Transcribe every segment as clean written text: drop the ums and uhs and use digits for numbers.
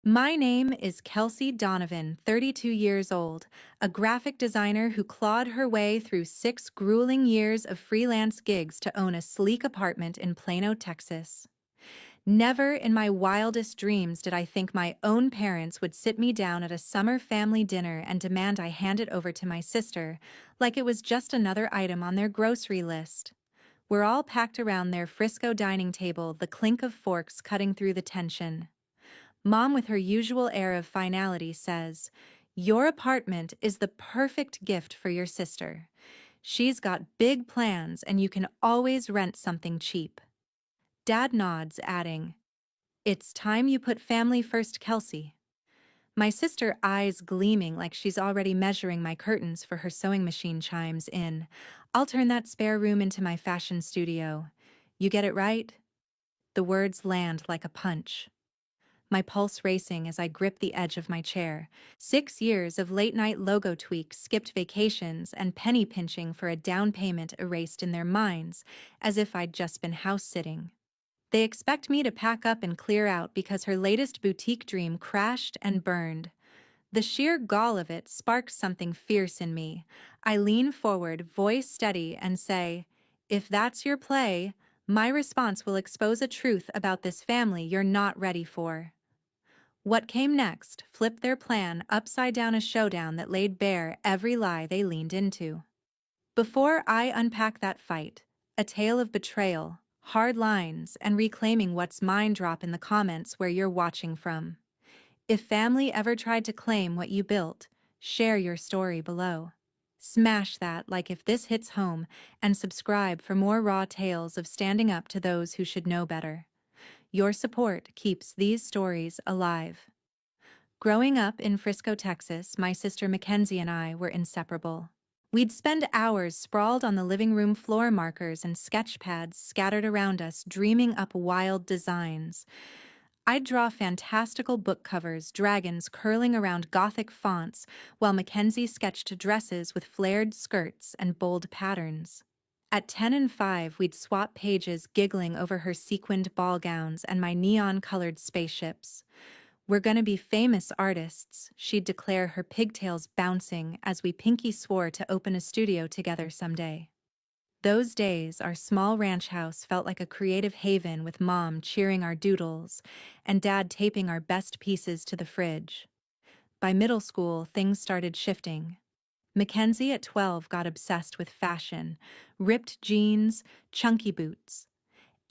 My name is Kelsey Donovan, 32 years old, a graphic designer who clawed her way through 6 grueling years of freelance gigs to own a sleek apartment in Plano, Texas. Never in my wildest dreams did I think my own parents would sit me down at a summer family dinner and demand I hand it over to my sister, like it was just another item on their grocery list. We're all packed around their Frisco dining table, the clink of forks cutting through the tension. Mom, with her usual air of finality, says, "Your apartment is the perfect gift for your sister. She's got big plans and you can always rent something cheap." Dad nods, adding, "It's time you put family first, Kelsey." My sister, eyes gleaming like she's already measuring my curtains for her sewing machine, chimes in, "I'll turn that spare room into my fashion studio. You get it right?" The words land like a punch, my pulse racing as I grip the edge of my chair. 6 years of late-night logo tweaks, skipped vacations, and penny pinching for a down payment erased in their minds, as if I'd just been house-sitting. They expect me to pack up and clear out because her latest boutique dream crashed and burned. The sheer gall of it sparks something fierce in me. I lean forward, voice steady, and say, "If that's your play, my response will expose a truth about this family you're not ready for." What came next flipped their plan upside down, a showdown that laid bare every lie they leaned into. Before I unpack that fight, a tale of betrayal, hard lines, and reclaiming what's mine. Drop in the comments where you're watching from. If family ever tried to claim what you built, share your story below. Smash that like if this hits home, and subscribe for more raw tales of standing up to those who should know better. Your support keeps these stories alive. Growing up in Frisco, Texas, my sister Mackenzie and I were inseparable. We'd spend hours sprawled on the living room floor, markers and sketch pads scattered around us, dreaming up wild designs. I'd draw fantastical book covers, dragons curling around Gothic fonts, while Mackenzie sketched dresses with flared skirts and bold patterns. At 10 and 5, we'd swap pages, giggling over her sequined ball gowns and my neon-colored spaceships. "We're gonna be famous artists," she'd declare, her pigtails bouncing as we pinky swore to open a studio together someday. Those days, our small ranch house felt like a creative haven, with Mom cheering our doodles and Dad taping our best pieces to the fridge. By middle school, things started shifting. Mackenzie at 12 got obsessed with fashion, ripped jeans, chunky boots,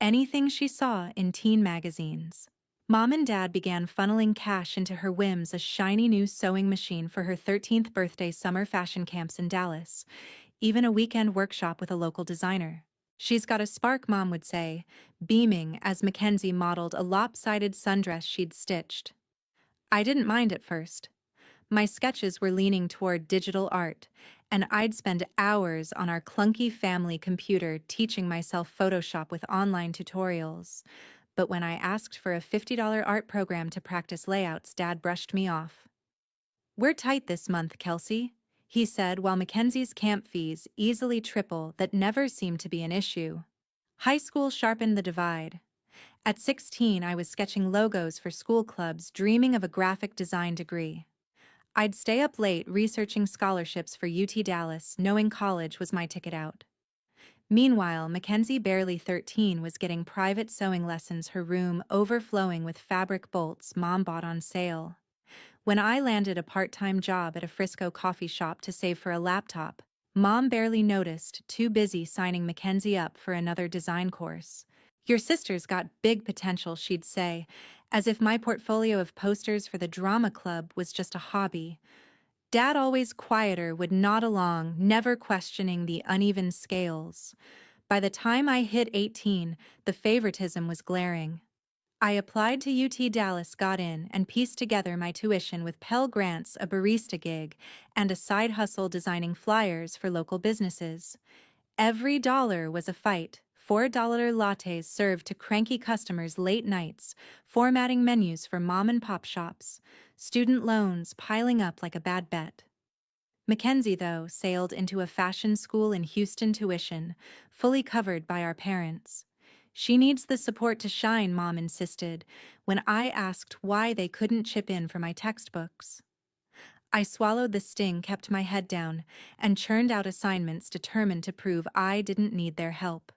anything she saw in teen magazines. Mom and Dad began funneling cash into her whims, a shiny new sewing machine for her 13th birthday, summer fashion camps in Dallas, even a weekend workshop with a local designer. "She's got a spark," Mom would say, beaming as Mackenzie modeled a lopsided sundress she'd stitched. I didn't mind at first. My sketches were leaning toward digital art, and I'd spend hours on our clunky family computer teaching myself Photoshop with online tutorials. But when I asked for a $50 art program to practice layouts, Dad brushed me off. "We're tight this month, Kelsey," he said, while Mackenzie's camp fees easily triple that never seemed to be an issue. High school sharpened the divide. At 16, I was sketching logos for school clubs, dreaming of a graphic design degree. I'd stay up late researching scholarships for UT Dallas, knowing college was my ticket out. Meanwhile, Mackenzie, barely 13, was getting private sewing lessons, her room overflowing with fabric bolts Mom bought on sale. When I landed a part-time job at a Frisco coffee shop to save for a laptop, Mom barely noticed, too busy signing Mackenzie up for another design course. "Your sister's got big potential," she'd say, as if my portfolio of posters for the drama club was just a hobby. Dad, always quieter, would nod along, never questioning the uneven scales. By the time I hit 18, the favoritism was glaring. I applied to UT Dallas, got in, and pieced together my tuition with Pell Grants, a barista gig, and a side hustle designing flyers for local businesses. Every dollar was a fight. $4 lattes served to cranky customers late nights, formatting menus for mom-and-pop shops, student loans piling up like a bad bet. Mackenzie, though, sailed into a fashion school in Houston, tuition fully covered by our parents. She needs the support to shine, Mom insisted, when I asked why they couldn't chip in for my textbooks. I swallowed the sting, kept my head down, and churned out assignments determined to prove I didn't need their help.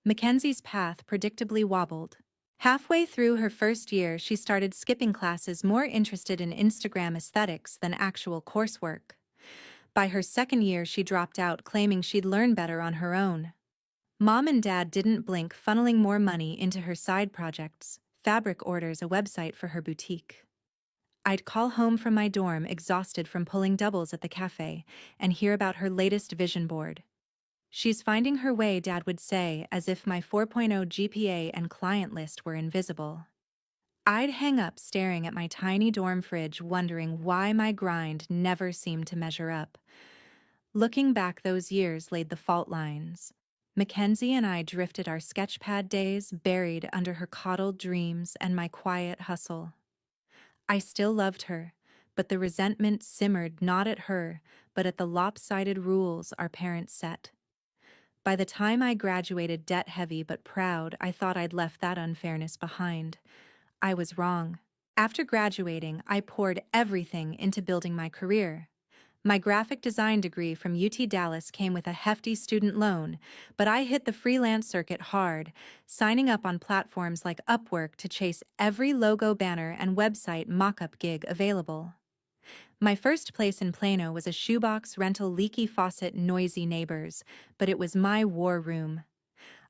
Mackenzie's path predictably wobbled. Halfway through her first year, she started skipping classes, more interested in Instagram aesthetics than actual coursework. By her second year, she dropped out, claiming she'd learn better on her own. Mom and Dad didn't blink, funneling more money into her side projects, fabric orders, a website for her boutique. I'd call home from my dorm, exhausted from pulling doubles at the cafe, and hear about her latest vision board. She's finding her way, Dad would say, as if my 4.0 GPA and client list were invisible. I'd hang up, staring at my tiny dorm fridge, wondering why my grind never seemed to measure up. Looking back, those years laid the fault lines. Mackenzie and I drifted our sketchpad days, buried under her coddled dreams and my quiet hustle. I still loved her, but the resentment simmered not at her, but at the lopsided rules our parents set. By the time I graduated debt-heavy but proud, I thought I'd left that unfairness behind. I was wrong. After graduating, I poured everything into building my career. My graphic design degree from UT Dallas came with a hefty student loan, but I hit the freelance circuit hard, signing up on platforms like Upwork to chase every logo, banner, and website mock-up gig available. My first place in Plano was a shoebox rental, leaky faucet, noisy neighbors, but it was my war room.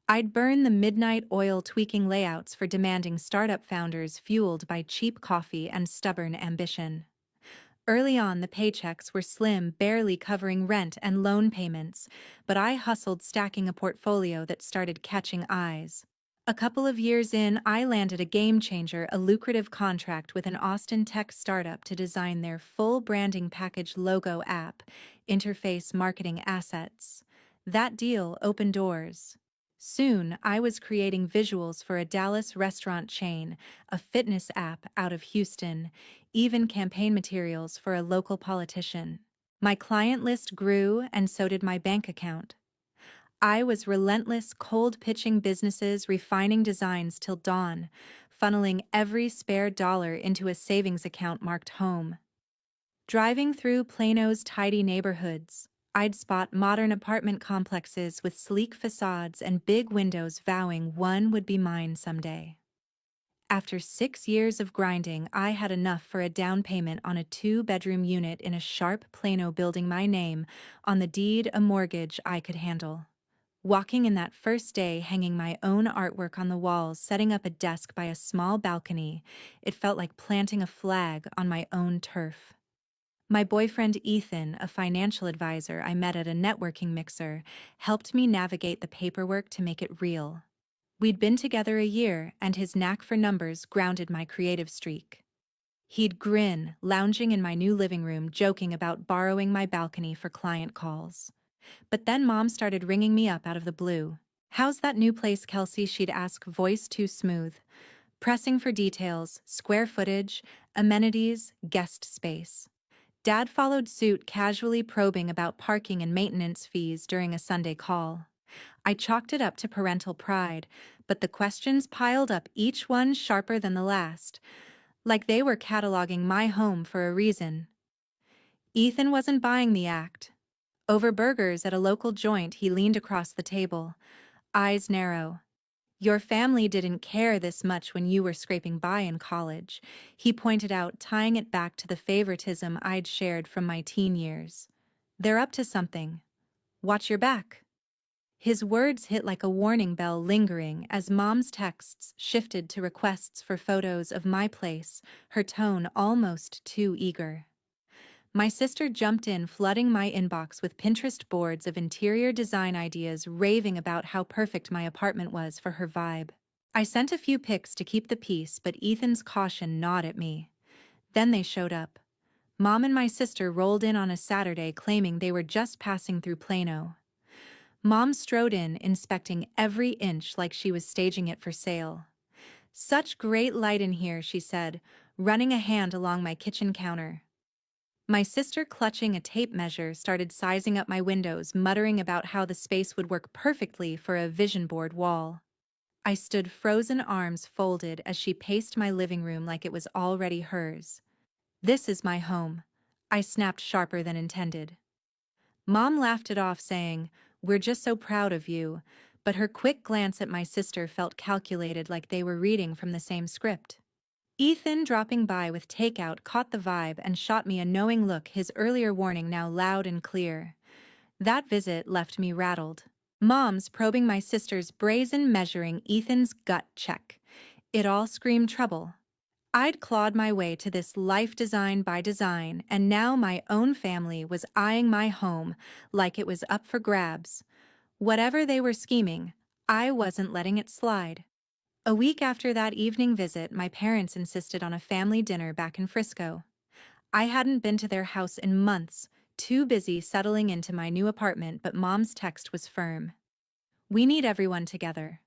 I'd burn the midnight oil, tweaking layouts for demanding startup founders fueled by cheap coffee and stubborn ambition. Early on, the paychecks were slim, barely covering rent and loan payments, but I hustled, stacking a portfolio that started catching eyes. A couple of years in, I landed a game changer, a lucrative contract with an Austin tech startup to design their full branding package, logo, app, interface, marketing assets. That deal opened doors. Soon, I was creating visuals for a Dallas restaurant chain, a fitness app out of Houston, even campaign materials for a local politician. My client list grew, and so did my bank account. I was relentless, cold pitching businesses, refining designs till dawn, funneling every spare dollar into a savings account marked home. Driving through Plano's tidy neighborhoods, I'd spot modern apartment complexes with sleek facades and big windows, vowing one would be mine someday. After 6 years of grinding, I had enough for a down payment on a 2-bedroom unit in a sharp Plano building, my name on the deed, a mortgage I could handle. Walking in that first day, hanging my own artwork on the walls, setting up a desk by a small balcony, it felt like planting a flag on my own turf. My boyfriend Ethan, a financial advisor I met at a networking mixer, helped me navigate the paperwork to make it real. We'd been together a year, and his knack for numbers grounded my creative streak. He'd grin, lounging in my new living room, joking about borrowing my balcony for client calls. But then Mom started ringing me up out of the blue. "How's that new place, Kelsey?" she'd ask, voice too smooth. Pressing for details, square footage, amenities, guest space. Dad followed suit, casually probing about parking and maintenance fees during a Sunday call. I chalked it up to parental pride, but the questions piled up, each one sharper than the last, like they were cataloging my home for a reason. Ethan wasn't buying the act. Over burgers at a local joint, he leaned across the table, eyes narrow. "Your family didn't care this much when you were scraping by in college," he pointed out, tying it back to the favoritism I'd shared from my teen years. "They're up to something. Watch your back." His words hit like a warning bell, lingering as Mom's texts shifted to requests for photos of my place, her tone almost too eager. My sister jumped in, flooding my inbox with Pinterest boards of interior design ideas, raving about how perfect my apartment was for her vibe. I sent a few pics to keep the peace, but Ethan's caution gnawed at me. Then they showed up. Mom and my sister rolled in on a Saturday, claiming they were just passing through Plano. Mom strode in, inspecting every inch like she was staging it for sale. "Such great light in here," she said, running a hand along my kitchen counter. My sister, clutching a tape measure, started sizing up my windows, muttering about how the space would work perfectly for a vision board wall. I stood frozen, arms folded, as she paced my living room like it was already hers. "This is my home," I snapped, sharper than intended. Mom laughed it off, saying, "We're just so proud of you," but her quick glance at my sister felt calculated, like they were reading from the same script. Ethan, dropping by with takeout, caught the vibe and shot me a knowing look, his earlier warning now loud and clear. That visit left me rattled. Mom's probing my sister's brazen, measuring Ethan's gut check. It all screamed trouble. I'd clawed my way to this life designed by design, and now my own family was eyeing my home like it was up for grabs. Whatever they were scheming, I wasn't letting it slide. A week after that evening visit, my parents insisted on a family dinner back in Frisco. I hadn't been to their house in months, too busy settling into my new apartment, but Mom's text was firm. "We need everyone together."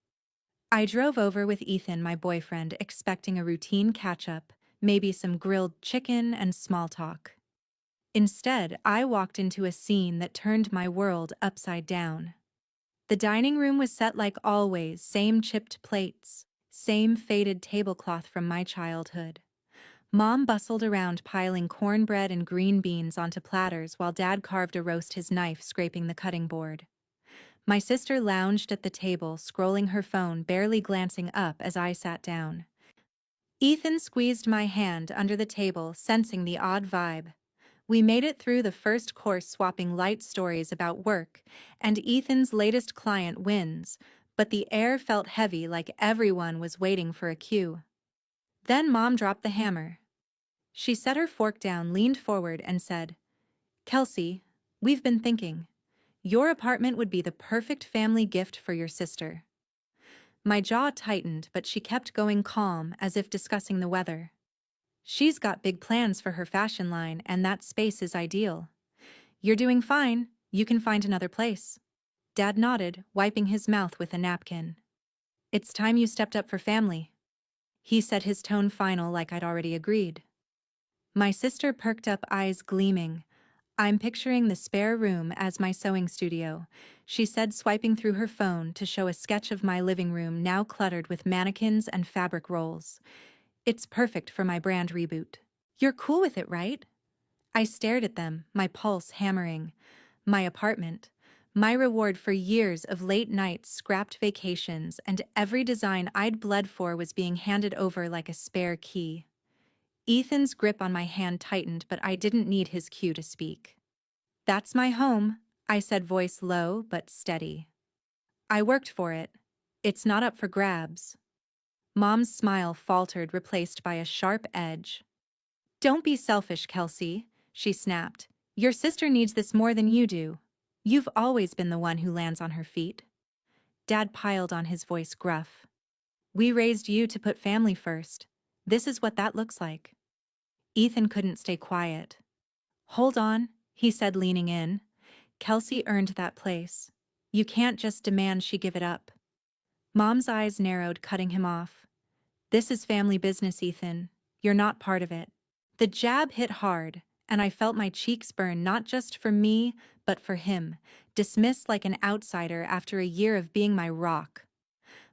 I drove over with Ethan, my boyfriend, expecting a routine catch-up, maybe some grilled chicken and small talk. Instead, I walked into a scene that turned my world upside down. The dining room was set like always, same chipped plates, same faded tablecloth from my childhood. Mom bustled around, piling cornbread and green beans onto platters while Dad carved a roast, his knife scraping the cutting board. My sister lounged at the table, scrolling her phone, barely glancing up as I sat down. Ethan squeezed my hand under the table, sensing the odd vibe. We made it through the first course, swapping light stories about work and Ethan's latest client wins, but the air felt heavy, like everyone was waiting for a cue. Then Mom dropped the hammer. She set her fork down, leaned forward, and said, "Kelsey, we've been thinking. Your apartment would be the perfect family gift for your sister." My jaw tightened, but she kept going, calm, as if discussing the weather. "She's got big plans for her fashion line, and that space is ideal. You're doing fine, you can find another place." Dad nodded, wiping his mouth with a napkin. "It's time you stepped up for family," he said, his tone final, like I'd already agreed. My sister perked up, eyes gleaming. "I'm picturing the spare room as my sewing studio," she said, swiping through her phone to show a sketch of my living room, now cluttered with mannequins and fabric rolls. "It's perfect for my brand reboot." "You're cool with it, right?" I stared at them, my pulse hammering. My apartment, my reward for years of late nights, scrapped vacations, and every design I'd bled for was being handed over like a spare key. Ethan's grip on my hand tightened, but I didn't need his cue to speak. "That's my home," I said, voice low but steady. "I worked for it. It's not up for grabs." Mom's smile faltered, replaced by a sharp edge. "Don't be selfish, Kelsey," she snapped. "Your sister needs this more than you do. You've always been the one who lands on her feet." Dad piled on, his voice gruff. "We raised you to put family first. This is what that looks like." Ethan couldn't stay quiet. "Hold on," he said, leaning in. "Kelsey earned that place. You can't just demand she give it up." Mom's eyes narrowed, cutting him off. "This is family business, Ethan. You're not part of it." The jab hit hard, and I felt my cheeks burn, not just for me, but for him, dismissed like an outsider after a year of being my rock.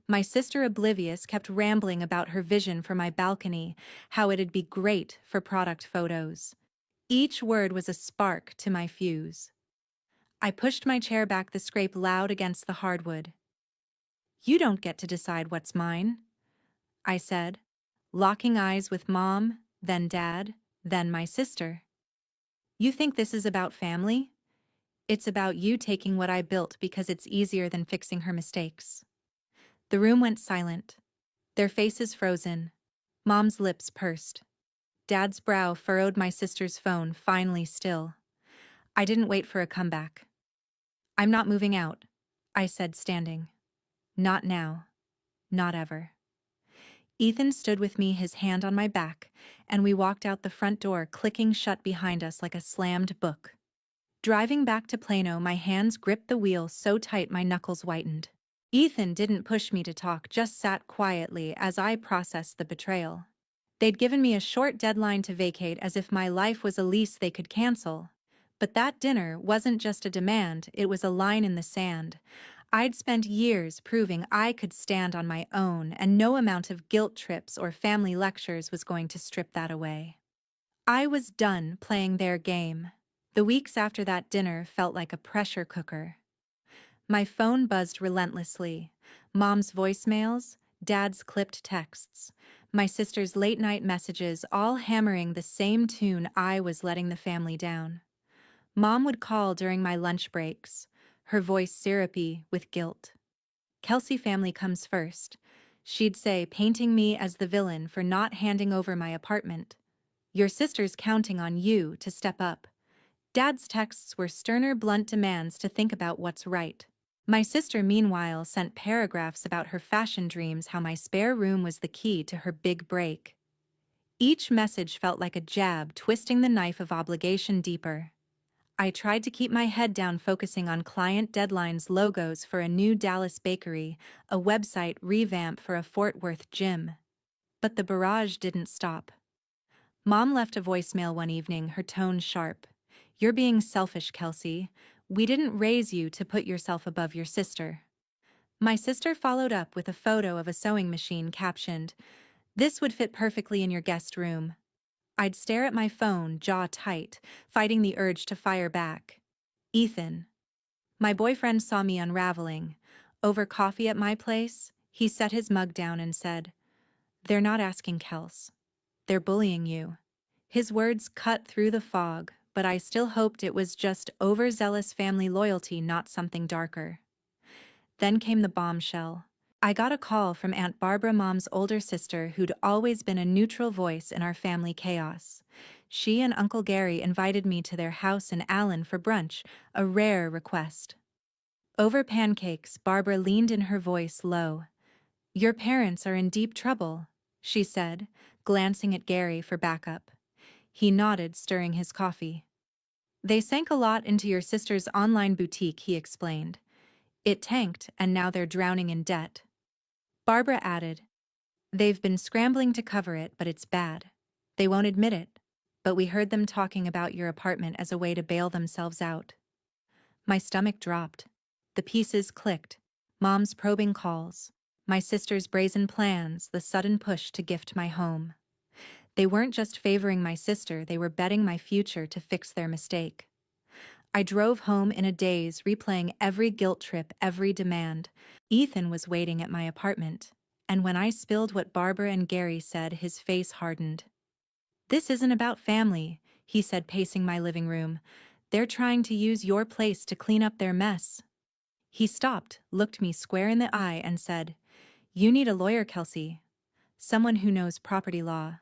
My sister, oblivious, kept rambling about her vision for my balcony, how it'd be great for product photos. Each word was a spark to my fuse. I pushed my chair back, the scrape loud against the hardwood. "You don't get to decide what's mine," I said, locking eyes with Mom, then Dad, then my sister. "You think this is about family? It's about you taking what I built because it's easier than fixing her mistakes." The room went silent, their faces frozen. Mom's lips pursed. Dad's brow furrowed, my sister's phone finally still. I didn't wait for a comeback. "I'm not moving out," I said, standing. "Not now. Not ever." Ethan stood with me, his hand on my back, and we walked out the front door, clicking shut behind us like a slammed book. Driving back to Plano, my hands gripped the wheel so tight my knuckles whitened. Ethan didn't push me to talk, just sat quietly as I processed the betrayal. They'd given me a short deadline to vacate, as if my life was a lease they could cancel. But that dinner wasn't just a demand, it was a line in the sand. I'd spent years proving I could stand on my own, and no amount of guilt trips or family lectures was going to strip that away. I was done playing their game. The weeks after that dinner felt like a pressure cooker. My phone buzzed relentlessly. Mom's voicemails, Dad's clipped texts, my sister's late-night messages, all hammering the same tune. I was letting the family down. Mom would call during my lunch breaks, her voice syrupy with guilt. Kelsey family comes first, she'd say, painting me as the villain for not handing over my apartment. Your sister's counting on you to step up. Dad's texts were sterner, blunt demands to think about what's right. My sister, meanwhile, sent paragraphs about her fashion dreams, how my spare room was the key to her big break. Each message felt like a jab, twisting the knife of obligation deeper. I tried to keep my head down, focusing on client deadlines, logos for a new Dallas bakery, a website revamp for a Fort Worth gym. But the barrage didn't stop. Mom left a voicemail one evening, her tone sharp. "You're being selfish, Kelsey. We didn't raise you to put yourself above your sister." My sister followed up with a photo of a sewing machine captioned, "This would fit perfectly in your guest room." I'd stare at my phone, jaw tight, fighting the urge to fire back. Ethan, my boyfriend, saw me unraveling. Over coffee at my place, he set his mug down and said, "They're not asking, Kels. They're bullying you." His words cut through the fog, but I still hoped it was just overzealous family loyalty, not something darker. Then came the bombshell. I got a call from Aunt Barbara, Mom's older sister, who'd always been a neutral voice in our family chaos. She and Uncle Gary invited me to their house in Allen for brunch, a rare request. Over pancakes, Barbara leaned in, her voice low. "Your parents are in deep trouble," she said, glancing at Gary for backup. He nodded, stirring his coffee. "They sank a lot into your sister's online boutique," he explained. "It tanked, and now they're drowning in debt." Barbara added, "They've been scrambling to cover it, but it's bad. They won't admit it, but we heard them talking about your apartment as a way to bail themselves out." My stomach dropped. The pieces clicked. Mom's probing calls, my sister's brazen plans, the sudden push to gift my home. They weren't just favoring my sister, they were betting my future to fix their mistake. I drove home in a daze, replaying every guilt trip, every demand. Ethan was waiting at my apartment, and when I spilled what Barbara and Gary said, his face hardened. "This isn't about family," he said, pacing my living room. "They're trying to use your place to clean up their mess." He stopped, looked me square in the eye, and said, "You need a lawyer, Kelsey. Someone who knows property law.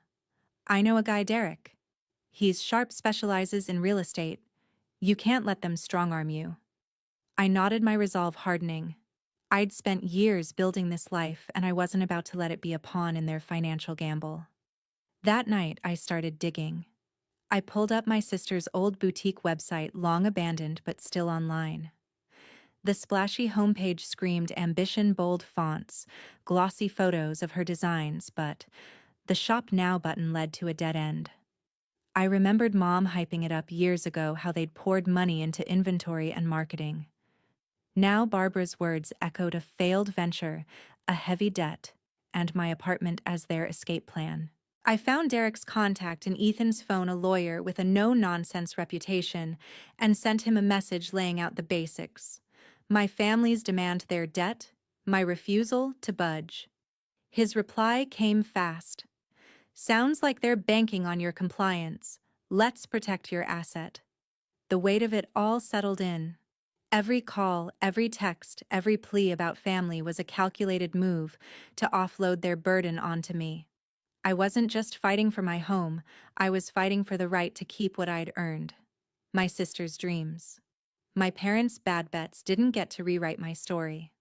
I know a guy, Derek. He's sharp, specializes in real estate. You can't let them strong-arm you." I nodded, my resolve hardening. I'd spent years building this life, and I wasn't about to let it be a pawn in their financial gamble. That night, I started digging. I pulled up my sister's old boutique website, long abandoned but still online. The splashy homepage screamed ambition, bold fonts, glossy photos of her designs, but the Shop Now button led to a dead end. I remembered Mom hyping it up years ago, how they'd poured money into inventory and marketing. Now Barbara's words echoed a failed venture, a heavy debt, and my apartment as their escape plan. I found Derek's contact in Ethan's phone, a lawyer with a no-nonsense reputation, and sent him a message laying out the basics. My family's demand, their debt, my refusal to budge. His reply came fast. "Sounds like they're banking on your compliance. Let's protect your asset." The weight of it all settled in. Every call, every text, every plea about family was a calculated move to offload their burden onto me. I wasn't just fighting for my home, I was fighting for the right to keep what I'd earned. My sister's dreams. My parents' bad bets didn't get to rewrite my story.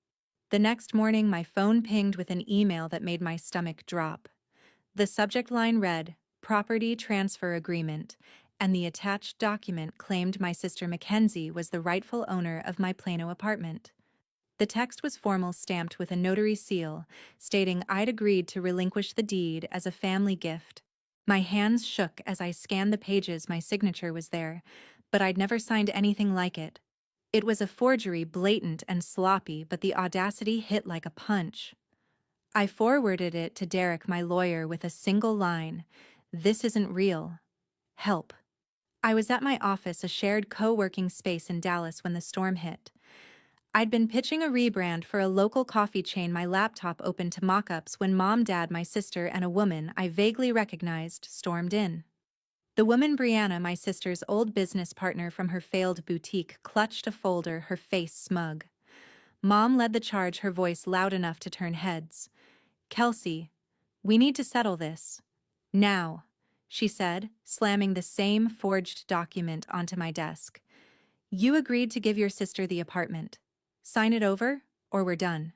The next morning, my phone pinged with an email that made my stomach drop. The subject line read, "Property Transfer Agreement," and the attached document claimed my sister Mackenzie was the rightful owner of my Plano apartment. The text was formal, stamped with a notary seal, stating I'd agreed to relinquish the deed as a family gift. My hands shook as I scanned the pages. My signature was there, but I'd never signed anything like it. It was a forgery, blatant and sloppy, but the audacity hit like a punch. I forwarded it to Derek, my lawyer, with a single line: "This isn't real. Help." I was at my office, a shared co-working space in Dallas, when the storm hit. I'd been pitching a rebrand for a local coffee chain, my laptop open to mock-ups, when Mom, Dad, my sister, and a woman I vaguely recognized stormed in. The woman, Brianna, my sister's old business partner from her failed boutique, clutched a folder, her face smug. Mom led the charge, her voice loud enough to turn heads. "Kelsey, we need to settle this. Now," she said, slamming the same forged document onto my desk. "You agreed to give your sister the apartment. Sign it over, or we're done."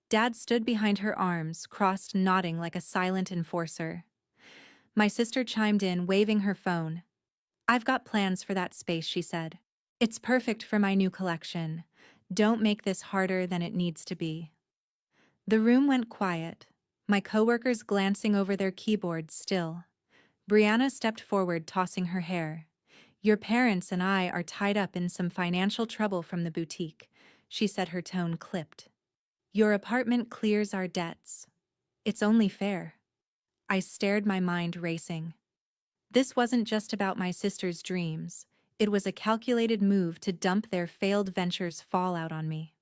Dad stood behind her, arms crossed, nodding like a silent enforcer. My sister chimed in, waving her phone. "I've got plans for that space," she said. "It's perfect for my new collection. Don't make this harder than it needs to be." The room went quiet, my coworkers glancing over their keyboards still. Brianna stepped forward, tossing her hair. "Your parents and I are tied up in some financial trouble from the boutique," she said, her tone clipped. "Your apartment clears our debts. It's only fair." I stared, my mind racing. This wasn't just about my sister's dreams. It was a calculated move to dump their failed venture's fallout on me.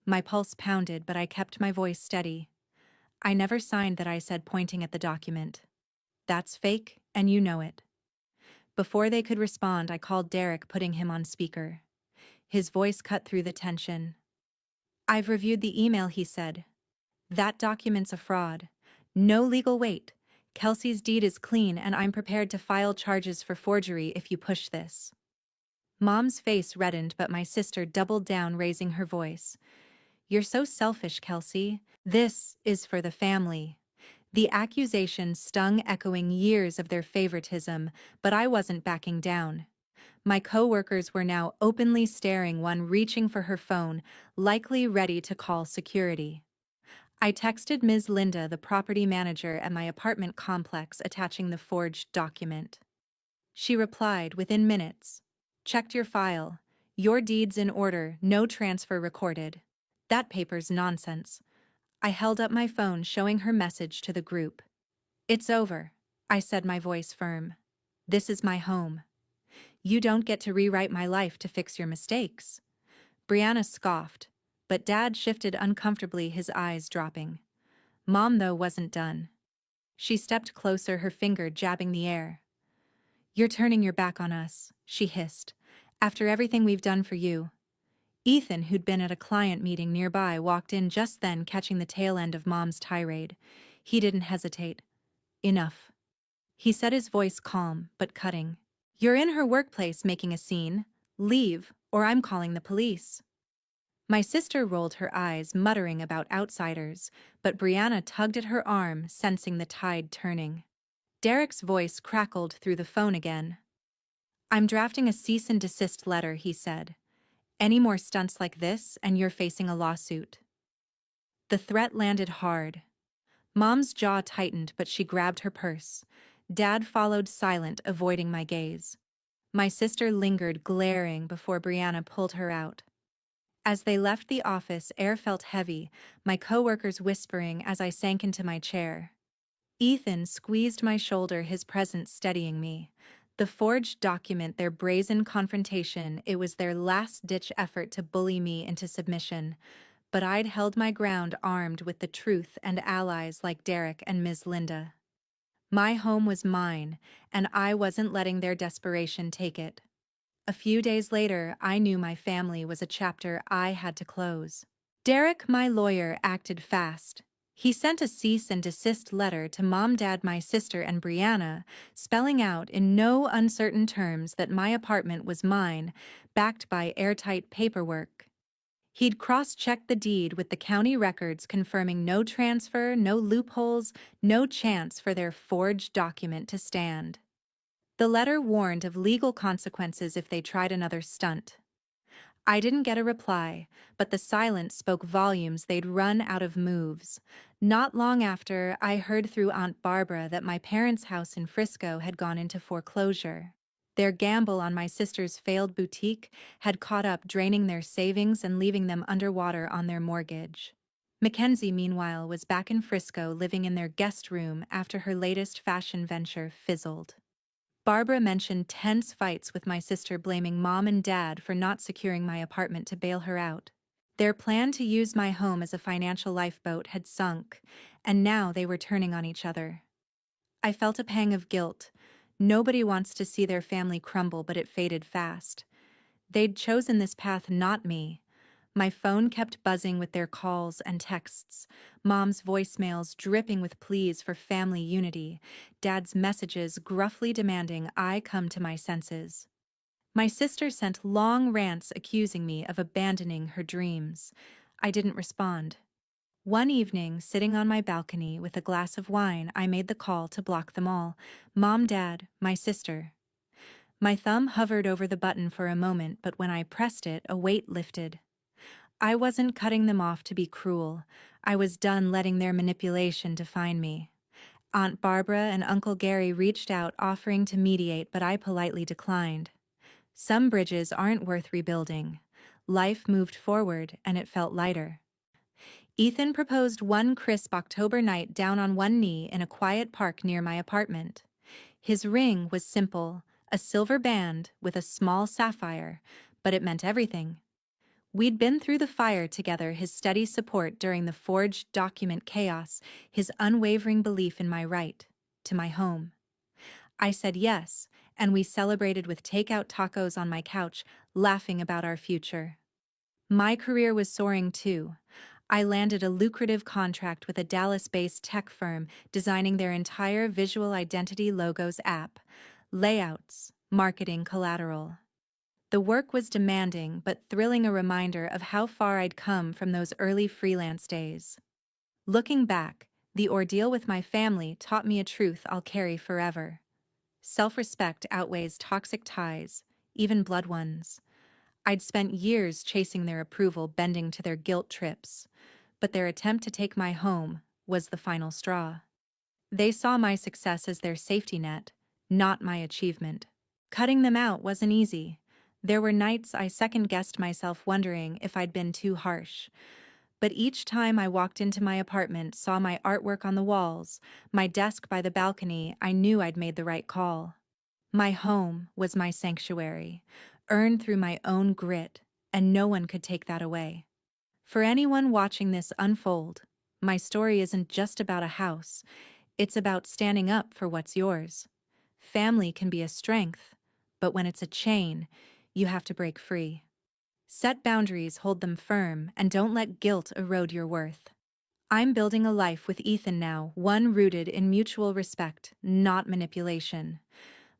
My pulse pounded, but I kept my voice steady. "I never signed that," I said, pointing at the document. "That's fake, and you know it." Before they could respond, I called Derek, putting him on speaker. His voice cut through the tension. "I've reviewed the email," he said. "That document's a fraud. No legal weight. Kelsey's deed is clean, and I'm prepared to file charges for forgery if you push this." Mom's face reddened, but my sister doubled down, raising her voice. "You're so selfish, Kelsey. This is for the family." The accusation stung, echoing years of their favoritism, but I wasn't backing down. My coworkers were now openly staring, one reaching for her phone, likely ready to call security. I texted Ms. Linda, the property manager at my apartment complex, attaching the forged document. She replied within minutes. "Checked your file. Your deed's in order, no transfer recorded." "That paper's nonsense." I held up my phone, showing her message to the group. "It's over," I said, my voice firm. "This is my home. You don't get to rewrite my life to fix your mistakes." Brianna scoffed, but Dad shifted uncomfortably, his eyes dropping. Mom, though, wasn't done. She stepped closer, her finger jabbing the air. "You're turning your back on us," she hissed. "After everything we've done for you." Ethan, who'd been at a client meeting nearby, walked in just then, catching the tail end of Mom's tirade. He didn't hesitate. "Enough," he said, his voice calm but cutting. "You're in her workplace making a scene. Leave, or I'm calling the police." My sister rolled her eyes, muttering about outsiders, but Brianna tugged at her arm, sensing the tide turning. Derek's voice crackled through the phone again. "I'm drafting a cease and desist letter," he said. "Any more stunts like this, and you're facing a lawsuit." The threat landed hard. Mom's jaw tightened, but she grabbed her purse. Dad followed, silent, avoiding my gaze. My sister lingered, glaring, before Brianna pulled her out. As they left the office, air felt heavy, my coworkers whispering as I sank into my chair. Ethan squeezed my shoulder, his presence steadying me. The forged document, their brazen confrontation, it was their last-ditch effort to bully me into submission. But I'd held my ground, armed with the truth and allies like Derek and Ms. Linda. My home was mine, and I wasn't letting their desperation take it. A few days later, I knew my family was a chapter I had to close. Derek, my lawyer, acted fast. He sent a cease and desist letter to Mom, Dad, my sister, and Brianna, spelling out in no uncertain terms that my apartment was mine, backed by airtight paperwork. He'd cross-checked the deed with the county records, confirming no transfer, no loopholes, no chance for their forged document to stand. The letter warned of legal consequences if they tried another stunt. I didn't get a reply, but the silence spoke volumes. They'd run out of moves. Not long after, I heard through Aunt Barbara that my parents' house in Frisco had gone into foreclosure. Their gamble on my sister's failed boutique had caught up, draining their savings and leaving them underwater on their mortgage. Mackenzie, meanwhile, was back in Frisco living in their guest room after her latest fashion venture fizzled. Barbara mentioned tense fights with my sister, blaming mom and dad for not securing my apartment to bail her out. Their plan to use my home as a financial lifeboat had sunk, and now they were turning on each other. I felt a pang of guilt. Nobody wants to see their family crumble, but it faded fast. They'd chosen this path, not me. My phone kept buzzing with their calls and texts, mom's voicemails dripping with pleas for family unity, dad's messages gruffly demanding I come to my senses. My sister sent long rants accusing me of abandoning her dreams. I didn't respond. One evening, sitting on my balcony with a glass of wine, I made the call to block them all. Mom, Dad, my sister. My thumb hovered over the button for a moment, but when I pressed it, a weight lifted. I wasn't cutting them off to be cruel. I was done letting their manipulation define me. Aunt Barbara and Uncle Gary reached out, offering to mediate, but I politely declined. Some bridges aren't worth rebuilding. Life moved forward, and it felt lighter. Ethan proposed one crisp October night down on one knee in a quiet park near my apartment. His ring was simple, a silver band with a small sapphire, but it meant everything. We'd been through the fire together, his steady support during the forged document chaos, his unwavering belief in my right to my home. I said yes, and we celebrated with takeout tacos on my couch, laughing about our future. My career was soaring too. I landed a lucrative contract with a Dallas-based tech firm, designing their entire visual identity logos app, layouts, marketing collateral. The work was demanding but thrilling, a reminder of how far I'd come from those early freelance days. Looking back, the ordeal with my family taught me a truth I'll carry forever. Self-respect outweighs toxic ties, even blood ones. I'd spent years chasing their approval, bending to their guilt trips, but their attempt to take my home was the final straw. They saw my success as their safety net, not my achievement. Cutting them out wasn't easy. There were nights I second-guessed myself, wondering if I'd been too harsh. But each time I walked into my apartment, saw my artwork on the walls, my desk by the balcony, I knew I'd made the right call. My home was my sanctuary, earned through my own grit, and no one could take that away. For anyone watching this unfold, my story isn't just about a house, it's about standing up for what's yours. Family can be a strength, but when it's a chain, you have to break free. Set boundaries, hold them firm, and don't let guilt erode your worth. I'm building a life with Ethan now, one rooted in mutual respect, not manipulation.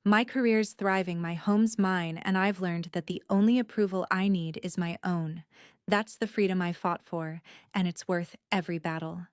My career's thriving, my home's mine, and I've learned that the only approval I need is my own. That's the freedom I fought for, and it's worth every battle.